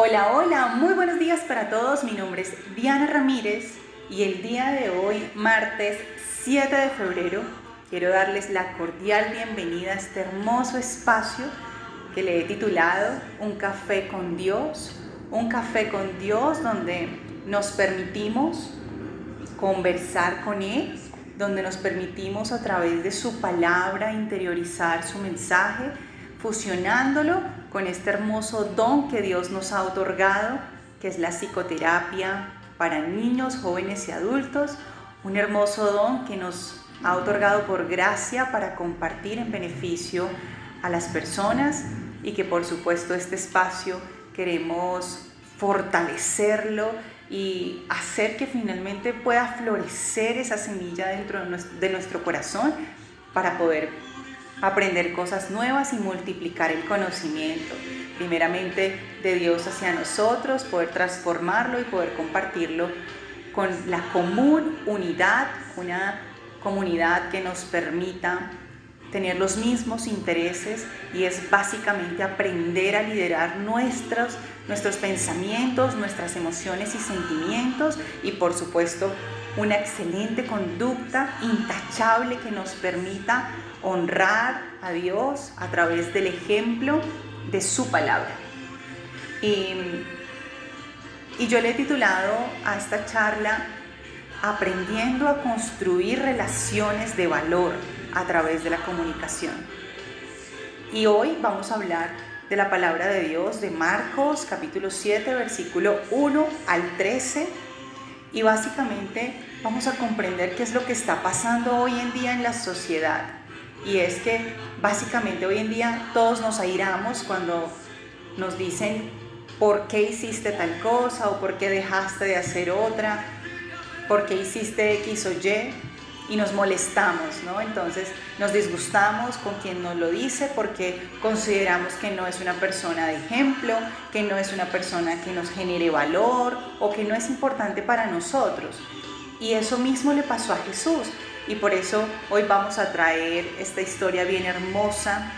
Hola, hola, muy buenos días para todos. Mi nombre es Diana Ramírez y el día de hoy, martes 7 de febrero, quiero darles la cordial bienvenida a este hermoso espacio que le he titulado Un café con Dios. Un café con Dios donde nos permitimos conversar con Él, donde nos permitimos a través de su palabra interiorizar su mensaje, fusionándolo con este hermoso don que Dios nos ha otorgado, que es la psicoterapia para niños, jóvenes y adultos, un hermoso don que nos ha otorgado por gracia para compartir en beneficio a las personas y que por supuesto este espacio queremos fortalecerlo y hacer que finalmente pueda florecer esa semilla dentro de nuestro corazón para poder aprender cosas nuevas y multiplicar el conocimiento, primeramente de Dios hacia nosotros, poder transformarlo y poder compartirlo con la común unidad, una comunidad que nos permita tener los mismos intereses, y es básicamente aprender a liderar nuestros pensamientos, nuestras emociones y sentimientos, y por supuesto una excelente conducta intachable que nos permita honrar a Dios a través del ejemplo de su palabra. Y yo le he titulado a esta charla Aprendiendo a construir relaciones de valor a través de la comunicación. Y hoy vamos a hablar de la palabra de Dios de Marcos capítulo 7 versículo 1 al 13, y básicamente vamos a comprender qué es lo que está pasando hoy en día en la sociedad. Y es que básicamente hoy en día todos nos airamos cuando nos dicen por qué hiciste tal cosa o por qué dejaste de hacer otra, por qué hiciste X o Y nos molestamos, ¿no? Entonces nos disgustamos con quien nos lo dice porque consideramos que no es una persona de ejemplo, que no es una persona que nos genere valor o que no es importante para nosotros. Y eso mismo le pasó a Jesús, y por eso hoy vamos a traer esta historia bien hermosa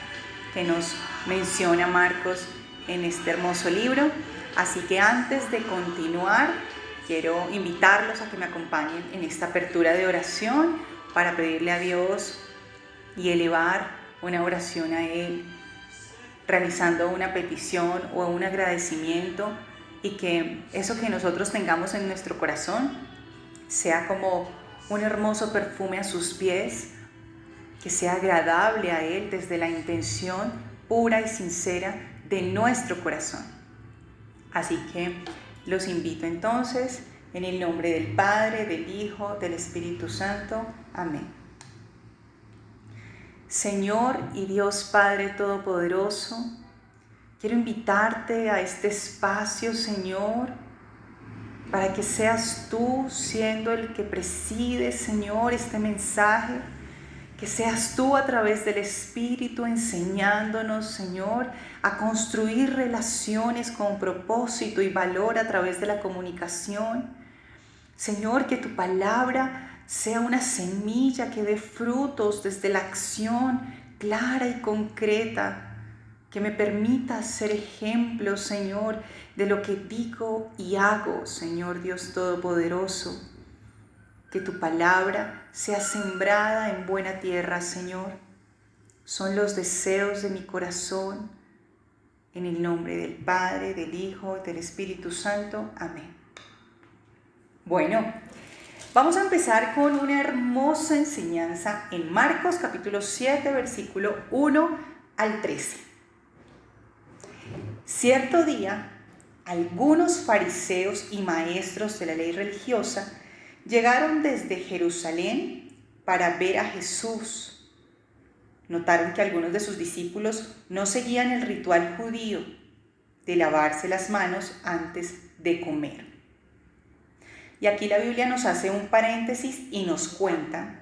que nos menciona Marcos en este hermoso libro. Así que antes de continuar, quiero invitarlos a que me acompañen en esta apertura de oración para pedirle a Dios y elevar una oración a Él, realizando una petición o un agradecimiento, y que eso que nosotros tengamos en nuestro corazón sea como un hermoso perfume a sus pies, que sea agradable a Él desde la intención pura y sincera de nuestro corazón. Así que los invito entonces en el nombre del Padre, del Hijo, del Espíritu Santo. Amén. Señor y Dios Padre Todopoderoso, quiero invitarte a este espacio, Señor, para que seas tú siendo el que preside, Señor, este mensaje. Que seas tú a través del Espíritu enseñándonos, Señor, a construir relaciones con propósito y valor a través de la comunicación. Señor, que tu palabra sea una semilla que dé frutos desde la acción clara y concreta, que me permita ser ejemplo, Señor, de lo que digo y hago, Señor Dios Todopoderoso. Que tu palabra sea sembrada en buena tierra, Señor. Son los deseos de mi corazón. En el nombre del Padre, del Hijo, del Espíritu Santo. Amén. Bueno, vamos a empezar con una hermosa enseñanza en Marcos capítulo 7, versículo 1 al 13. Cierto día, algunos fariseos y maestros de la ley religiosa llegaron desde Jerusalén para ver a Jesús. Notaron que algunos de sus discípulos no seguían el ritual judío de lavarse las manos antes de comer. Y aquí la Biblia nos hace un paréntesis y nos cuenta: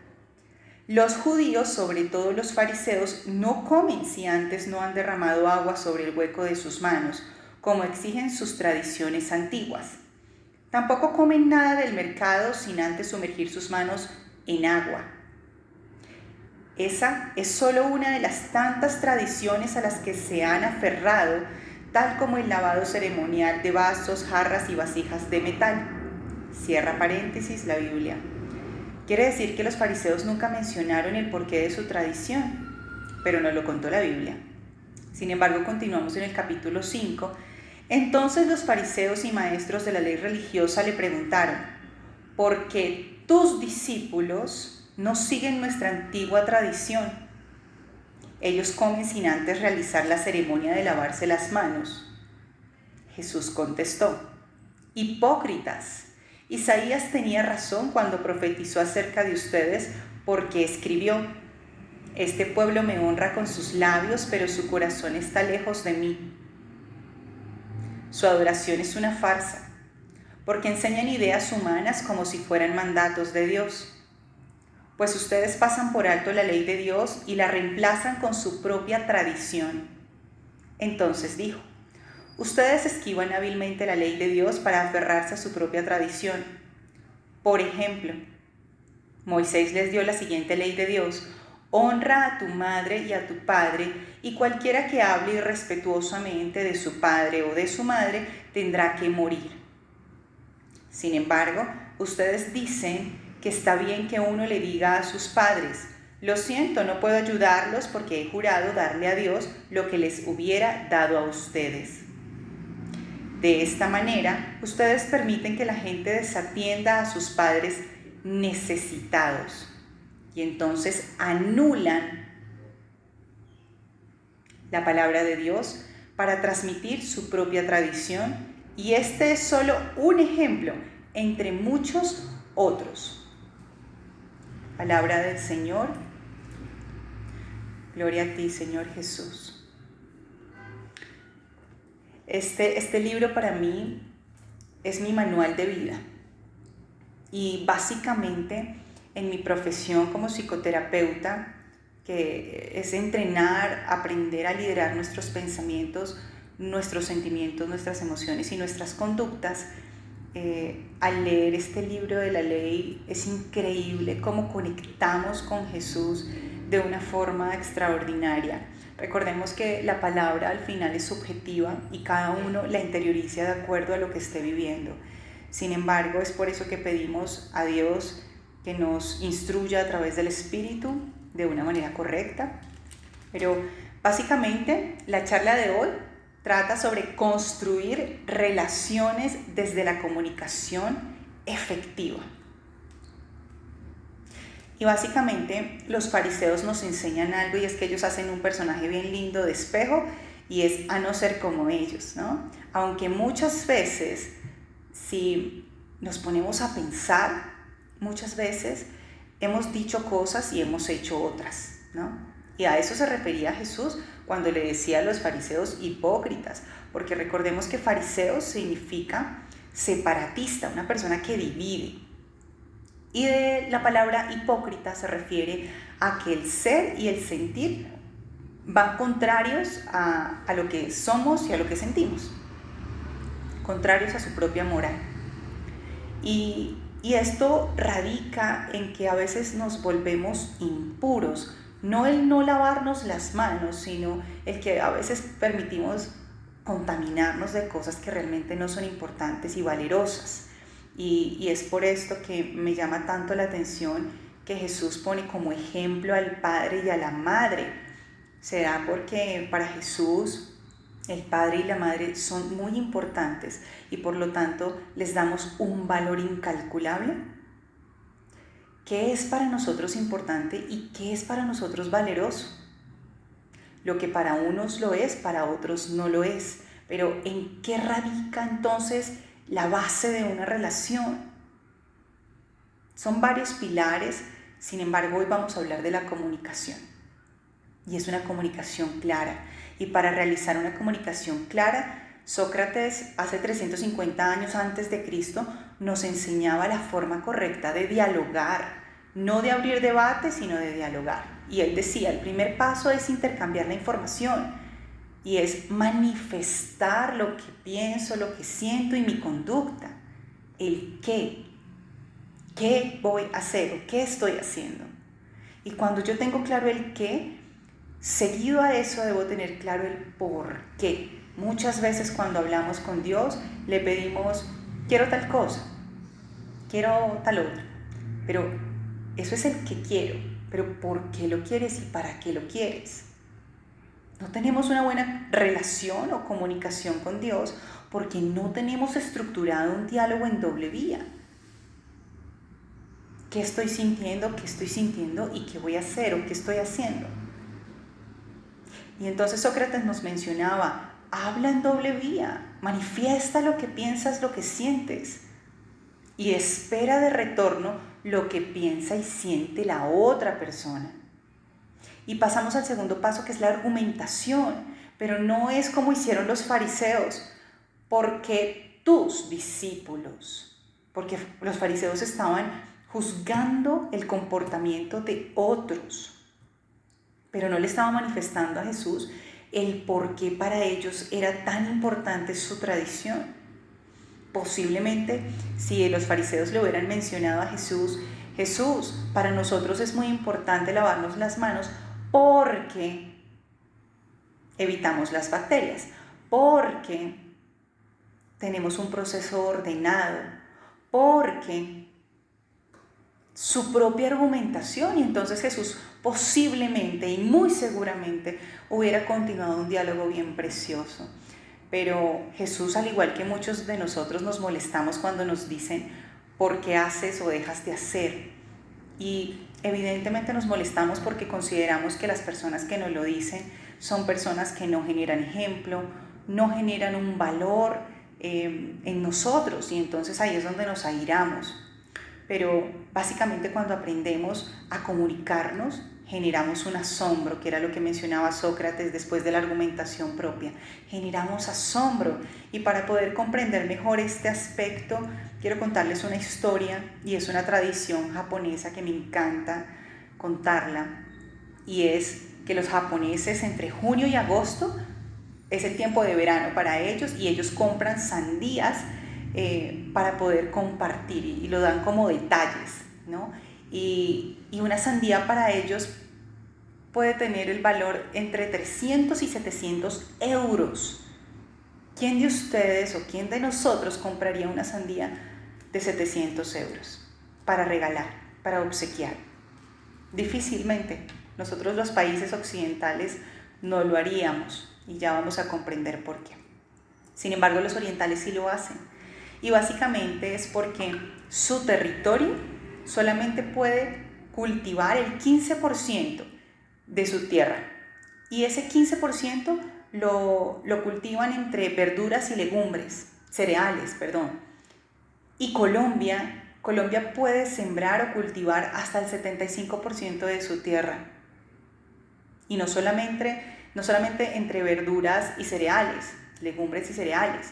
los judíos, sobre todo los fariseos, no comen si antes no han derramado agua sobre el hueco de sus manos, como exigen sus tradiciones antiguas. Tampoco comen nada del mercado sin antes sumergir sus manos en agua. Esa es solo una de las tantas tradiciones a las que se han aferrado tal como el lavado ceremonial de vasos, jarras y vasijas de metal. Cierra paréntesis la Biblia. Quiere decir que los fariseos nunca mencionaron el porqué de su tradición, pero nos lo contó la Biblia. Sin embargo, continuamos en el capítulo 5. Entonces los fariseos y maestros de la ley religiosa le preguntaron: ¿por qué tus discípulos no siguen nuestra antigua tradición? Ellos comen sin antes realizar la ceremonia de lavarse las manos. Jesús contestó: hipócritas, Isaías tenía razón cuando profetizó acerca de ustedes, porque escribió: este pueblo me honra con sus labios, pero su corazón está lejos de mí. Su adoración es una farsa, porque enseñan ideas humanas como si fueran mandatos de Dios. Pues ustedes pasan por alto la ley de Dios y la reemplazan con su propia tradición. Entonces dijo: ustedes esquivan hábilmente la ley de Dios para aferrarse a su propia tradición. Por ejemplo, Moisés les dio la siguiente ley de Dios: honra a tu madre y a tu padre, y cualquiera que hable irrespetuosamente de su padre o de su madre tendrá que morir. Sin embargo, ustedes dicen que está bien que uno le diga a sus padres: lo siento, no puedo ayudarlos porque he jurado darle a Dios lo que les hubiera dado a ustedes. De esta manera, ustedes permiten que la gente desatienda a sus padres necesitados y entonces anulan la palabra de Dios para transmitir su propia tradición, y este es solo un ejemplo entre muchos otros. Palabra del Señor. Gloria a ti, Señor Jesús. Este libro para mí es mi manual de vida, y básicamente en mi profesión como psicoterapeuta, que es entrenar, aprender a liderar nuestros pensamientos, nuestros sentimientos, nuestras emociones y nuestras conductas, al leer este libro de la ley es increíble cómo conectamos con Jesús de una forma extraordinaria. Recordemos que la palabra al final es subjetiva y cada uno la interioriza de acuerdo a lo que esté viviendo. Sin embargo, es por eso que pedimos a Dios que nos instruya a través del Espíritu de una manera correcta. Pero básicamente la charla de hoy trata sobre construir relaciones desde la comunicación efectiva. Y básicamente los fariseos nos enseñan algo, y es que ellos hacen un personaje bien lindo de espejo, y es a no ser como ellos, ¿no? Aunque muchas veces, si nos ponemos a pensar, muchas veces hemos dicho cosas y hemos hecho otras, ¿no? Y a eso se refería Jesús cuando le decía a los fariseos hipócritas, porque recordemos que fariseo significa separatista, una persona que divide. Y de la palabra hipócrita se refiere a que el ser y el sentir van contrarios a lo que somos y a lo que sentimos, contrarios a su propia moral. Y esto radica en que a veces nos volvemos impuros, no el no lavarnos las manos, sino el que a veces permitimos contaminarnos de cosas que realmente no son importantes y valerosas. Y es por esto que me llama tanto la atención que Jesús pone como ejemplo al padre y a la madre. ¿Será porque para Jesús el padre y la madre son muy importantes y por lo tanto les damos un valor incalculable? ¿Qué es para nosotros importante y qué es para nosotros valeroso? Lo que para unos lo es, para otros no lo es. Pero ¿en qué radica entonces la base de una relación? Son varios pilares, sin embargo hoy vamos a hablar de la comunicación. Y es una comunicación clara. Y para realizar una comunicación clara, Sócrates, hace 350 años antes de Cristo, nos enseñaba la forma correcta de dialogar, no de abrir debate, sino de dialogar. Y él decía, el primer paso es intercambiar la información, y es manifestar lo que pienso, lo que siento y mi conducta. El qué voy a hacer o qué estoy haciendo. Y cuando yo tengo claro el qué, seguido a eso debo tener claro el por qué. Muchas veces cuando hablamos con Dios le pedimos, quiero tal cosa, quiero tal otro, pero eso es el que quiero, pero ¿por qué lo quieres y para qué lo quieres? No tenemos una buena relación o comunicación con Dios porque no tenemos estructurado un diálogo en doble vía. ¿Qué estoy sintiendo? ¿Qué estoy sintiendo? ¿Y qué voy a hacer? ¿O qué estoy haciendo? Y entonces Sócrates nos mencionaba, habla en doble vía, manifiesta lo que piensas, lo que sientes, y espera de retorno lo que piensa y siente la otra persona. Y pasamos al segundo paso, que es la argumentación, pero no es como hicieron los fariseos, porque tus discípulos, porque los fariseos estaban juzgando el comportamiento de otros, pero no le estaban manifestando a Jesús el por qué para ellos era tan importante su tradición. Posiblemente si los fariseos le hubieran mencionado a Jesús, Jesús, para nosotros es muy importante lavarnos las manos porque evitamos las bacterias, porque tenemos un proceso ordenado, porque su propia argumentación, y entonces Jesús posiblemente y muy seguramente hubiera continuado un diálogo bien precioso. Pero Jesús, al igual que muchos de nosotros, nos molestamos cuando nos dicen ¿por qué haces o dejas de hacer? Y evidentemente nos molestamos porque consideramos que las personas que nos lo dicen son personas que no generan ejemplo, no generan un valor en nosotros, y entonces ahí es donde nos airamos. Pero básicamente cuando aprendemos a comunicarnos, generamos un asombro, que era lo que mencionaba Sócrates después de la argumentación propia. Generamos asombro, y para poder comprender mejor este aspecto, quiero contarles una historia, y es una tradición japonesa que me encanta contarla, y es que los japoneses entre junio y agosto es el tiempo de verano para ellos, y ellos compran sandías para poder compartir, y lo dan como detalles, ¿no? Y una sandía para ellos puede tener el valor entre 300 y 700 euros. ¿Quién de ustedes o quién de nosotros compraría una sandía de 700 euros para regalar, para obsequiar? Difícilmente. Nosotros, los países occidentales, no lo haríamos, y ya vamos a comprender por qué. Sin embargo, los orientales sí lo hacen. Y básicamente es porque su territorio solamente puede cultivar el 15% de su tierra. Y ese 15% lo cultivan entre verduras y legumbres, cereales, perdón. Y Colombia puede sembrar o cultivar hasta el 75% de su tierra. Y no solamente entre verduras y cereales, legumbres y cereales,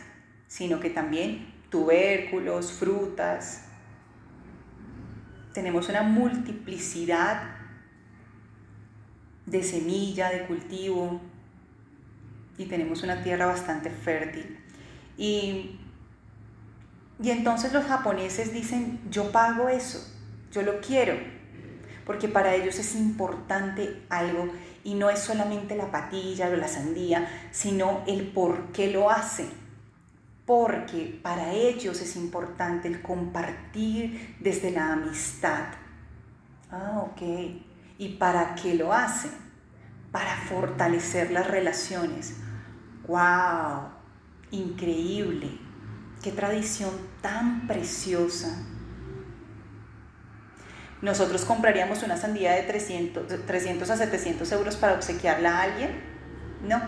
sino que también tubérculos, frutas. Tenemos una multiplicidad de semilla, de cultivo, y tenemos una tierra bastante fértil. Y entonces los japoneses dicen, yo pago eso, yo lo quiero, porque para ellos es importante algo, y no es solamente la patilla o la sandía, sino el por qué lo hacen. Porque para ellos es importante el compartir desde la amistad. Ok. ¿Y para qué lo hacen? Para fortalecer las relaciones. ¡Wow! Increíble. ¡Qué tradición tan preciosa! ¿Nosotros compraríamos una sandía de 300 a 700 euros para obsequiarla a alguien? No.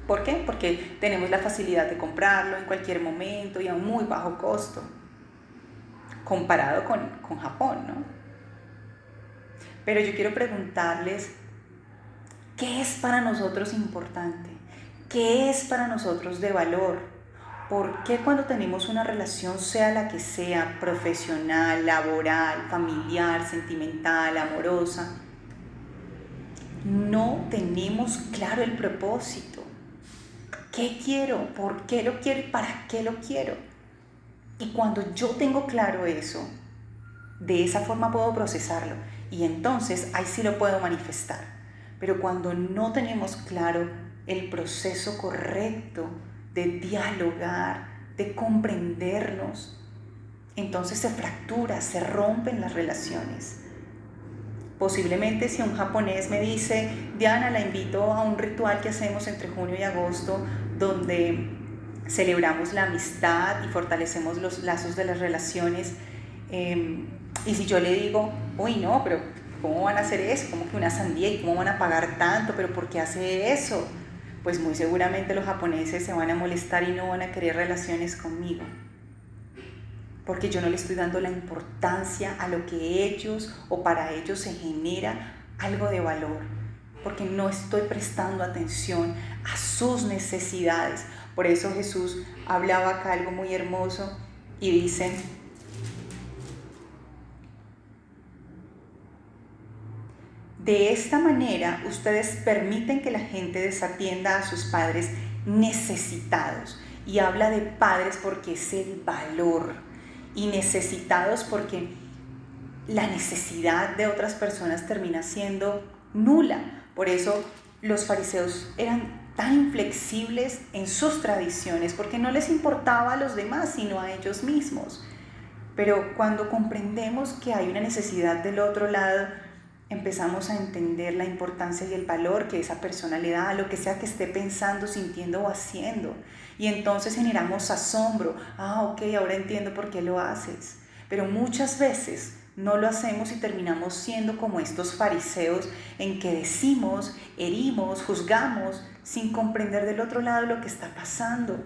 ¿Por qué? Porque tenemos la facilidad de comprarlo en cualquier momento y a un muy bajo costo, comparado con Japón, ¿no? Pero yo quiero preguntarles, ¿qué es para nosotros importante? ¿Qué es para nosotros de valor? ¿Por qué cuando tenemos una relación, sea la que sea, profesional, laboral, familiar, sentimental, amorosa, no tenemos claro el propósito? ¿Qué quiero? ¿Por qué lo quiero? ¿Y para qué lo quiero? Y cuando yo tengo claro eso, de esa forma puedo procesarlo, y entonces ahí sí lo puedo manifestar. Pero cuando no tenemos claro el proceso correcto de dialogar, de comprendernos, entonces se fractura, se rompen las relaciones. Posiblemente si un japonés me dice, Diana, la invito a un ritual que hacemos entre junio y agosto, donde celebramos la amistad y fortalecemos los lazos de las relaciones, y si yo le digo, uy no, pero ¿cómo van a hacer eso? ¿Cómo que una sandía? ¿Y cómo van a pagar tanto? ¿Pero por qué hace eso? Pues muy seguramente los japoneses se van a molestar y no van a querer relaciones conmigo, porque yo no le estoy dando la importancia a lo que ellos o para ellos se genera algo de valor, porque no estoy prestando atención a sus necesidades. Por eso Jesús hablaba acá algo muy hermoso y dice, de esta manera ustedes permiten que la gente desatienda a sus padres necesitados. Y habla de padres porque es el valor, y necesitados porque la necesidad de otras personas termina siendo nula. Por eso los fariseos eran tan inflexibles en sus tradiciones, porque no les importaba a los demás sino a ellos mismos. Pero cuando comprendemos que hay una necesidad del otro lado, empezamos a entender la importancia y el valor que esa persona le da a lo que sea que esté pensando, sintiendo o haciendo. Y entonces generamos asombro. Ok, ahora entiendo por qué lo haces. Pero muchas veces no lo hacemos y terminamos siendo como estos fariseos en que decimos, herimos, juzgamos, sin comprender del otro lado lo que está pasando.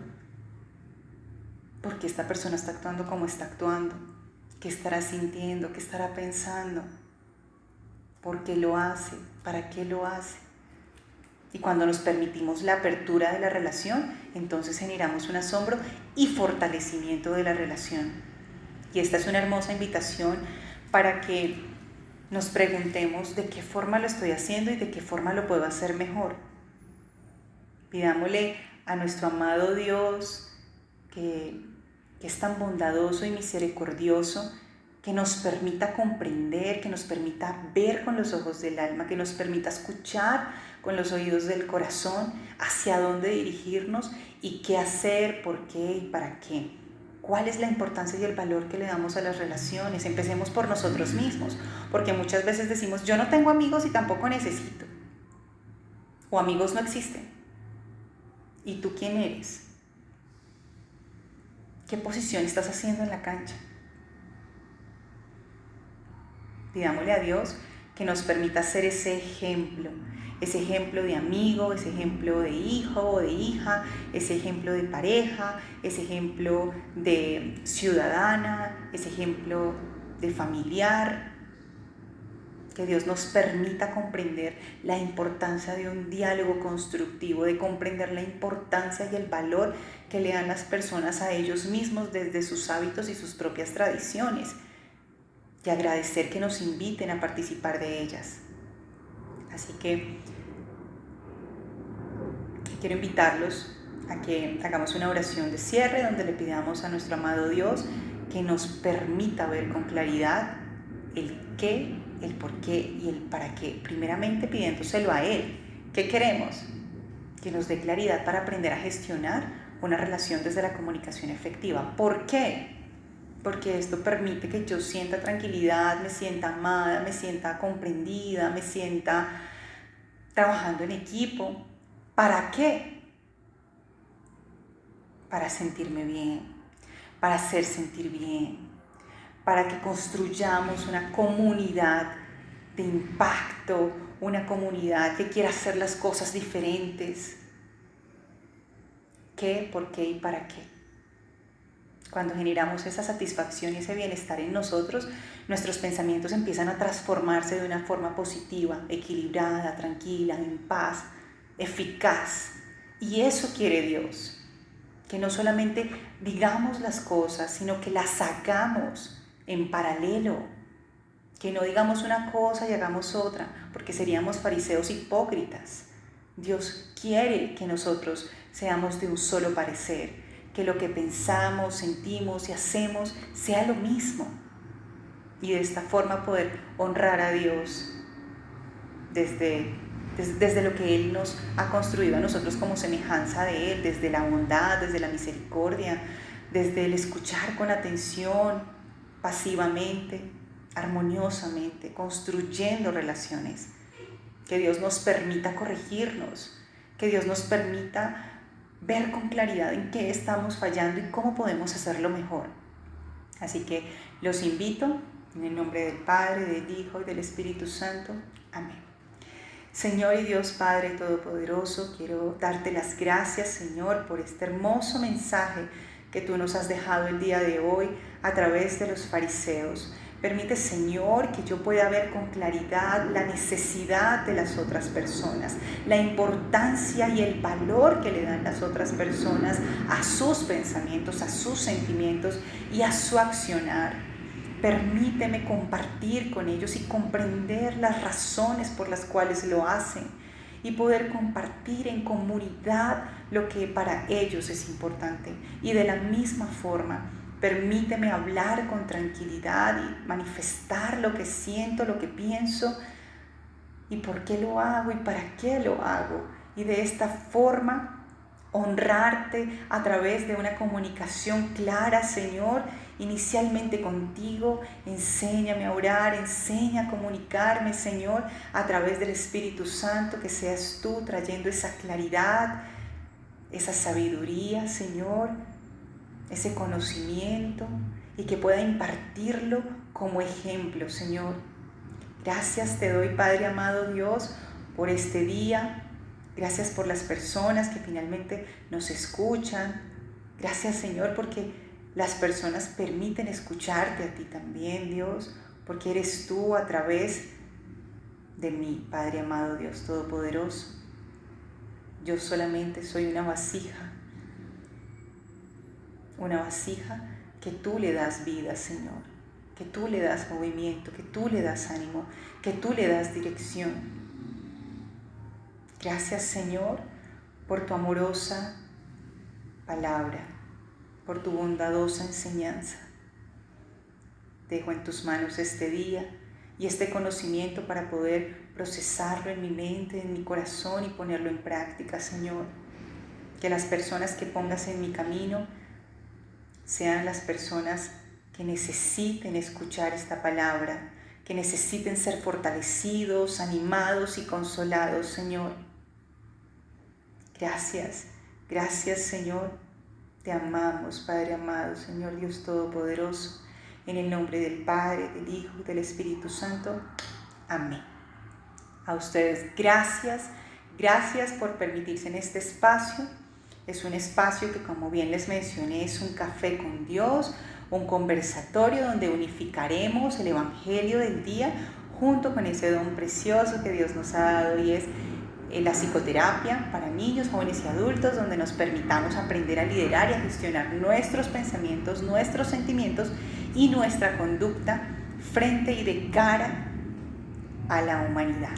¿Por qué esta persona está actuando como está actuando? ¿Qué estará sintiendo? ¿Qué estará pensando? ¿Por qué lo hace? ¿Para qué lo hace? Y cuando nos permitimos la apertura de la relación, entonces generamos un asombro y fortalecimiento de la relación. Y esta es una hermosa invitación para que nos preguntemos de qué forma lo estoy haciendo y de qué forma lo puedo hacer mejor. Pidámosle a nuestro amado Dios, que es tan bondadoso y misericordioso, que nos permita comprender, que nos permita ver con los ojos del alma, que nos permita escuchar con los oídos del corazón hacia dónde dirigirnos y qué hacer, por qué y para qué. ¿Cuál es la importancia y el valor que le damos a las relaciones? Empecemos por nosotros mismos, porque muchas veces decimos, yo no tengo amigos y tampoco necesito. O amigos no existen. ¿Y tú quién eres? ¿Qué posición estás haciendo en la cancha? Pidámosle a Dios que nos permita ser ese ejemplo de amigo, ese ejemplo de hijo o de hija, ese ejemplo de pareja, ese ejemplo de ciudadana, ese ejemplo de familiar. Que Dios nos permita comprender la importancia de un diálogo constructivo, de comprender la importancia y el valor que le dan las personas a ellos mismos desde sus hábitos y sus propias tradiciones, y agradecer que nos inviten a participar de ellas. Así que quiero invitarlos a que hagamos una oración de cierre donde le pidamos a nuestro amado Dios que nos permita ver con claridad el qué, el por qué y el para qué. Primeramente pidiéndoselo a Él. ¿Qué queremos? Que nos dé claridad para aprender a gestionar una relación desde la comunicación efectiva. ¿Por qué? Porque esto permite que yo sienta tranquilidad, me sienta amada, me sienta comprendida, me sienta trabajando en equipo. ¿Para qué? Para sentirme bien, para hacer sentir bien, para que construyamos una comunidad de impacto, una comunidad que quiera hacer las cosas diferentes. ¿Qué, por qué y para qué? Cuando generamos esa satisfacción y ese bienestar en nosotros, nuestros pensamientos empiezan a transformarse de una forma positiva, equilibrada, tranquila, en paz, eficaz. Y eso quiere Dios, que no solamente digamos las cosas, sino que las hagamos en paralelo, que no digamos una cosa y hagamos otra, porque seríamos fariseos hipócritas. Dios quiere que nosotros seamos de un solo parecer, que lo que pensamos, sentimos y hacemos sea lo mismo, y de esta forma poder honrar a Dios desde desde lo que Él nos ha construido a nosotros como semejanza de Él, desde la bondad, desde la misericordia, desde el escuchar con atención, pasivamente, armoniosamente, construyendo relaciones. Que Dios nos permita corregirnos, que Dios nos permita ver con claridad en qué estamos fallando y cómo podemos hacerlo mejor. Así que los invito en el nombre del Padre, del Hijo y del Espíritu Santo. Amén. Señor y Dios Padre Todopoderoso, quiero darte las gracias, Señor, por este hermoso mensaje que tú nos has dejado el día de hoy a través de los fariseos. Permite, Señor, que yo pueda ver con claridad la necesidad de las otras personas, la importancia y el valor que le dan las otras personas a sus pensamientos, a sus sentimientos y a su accionar. Permíteme compartir con ellos y comprender las razones por las cuales lo hacen y poder compartir en comunidad lo que para ellos es importante. Y de la misma forma, permíteme hablar con tranquilidad y manifestar lo que siento, lo que pienso y por qué lo hago y para qué lo hago. Y de esta forma honrarte a través de una comunicación clara, Señor, inicialmente contigo. Enséñame a orar, enseña a comunicarme, Señor, a través del Espíritu Santo, que seas tú trayendo esa claridad, esa sabiduría, Señor, ese conocimiento y que pueda impartirlo como ejemplo, Señor. Gracias te doy, Padre amado Dios, por este día. Gracias por las personas que finalmente nos escuchan. Gracias, Señor, porque las personas permiten escucharte a ti también, Dios, porque eres tú a través de mí, Padre amado Dios Todopoderoso. Yo solamente soy una vasija que tú le das vida, Señor, que tú le das movimiento, que tú le das ánimo, que tú le das dirección. Gracias, Señor, por tu amorosa palabra, por tu bondadosa enseñanza. Dejo en tus manos este día y este conocimiento para poder procesarlo en mi mente, en mi corazón y ponerlo en práctica, Señor. Que las personas que pongas en mi camino sean las personas que necesiten escuchar esta palabra, que necesiten ser fortalecidos, animados y consolados, Señor. Gracias, gracias, Señor. Te amamos, Padre amado, Señor Dios Todopoderoso. En el nombre del Padre, del Hijo y del Espíritu Santo. Amén. A ustedes, gracias por permitirse en este espacio. Es un espacio que, como bien les mencioné, es un café con Dios, un conversatorio donde unificaremos el Evangelio del día junto con ese don precioso que Dios nos ha dado y es la psicoterapia para niños, jóvenes y adultos, donde nos permitamos aprender a liderar y a gestionar nuestros pensamientos, nuestros sentimientos y nuestra conducta frente y de cara a la humanidad.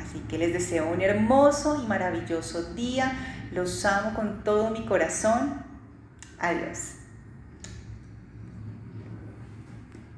Así que les deseo un hermoso y maravilloso día. Los amo con todo mi corazón. Adiós.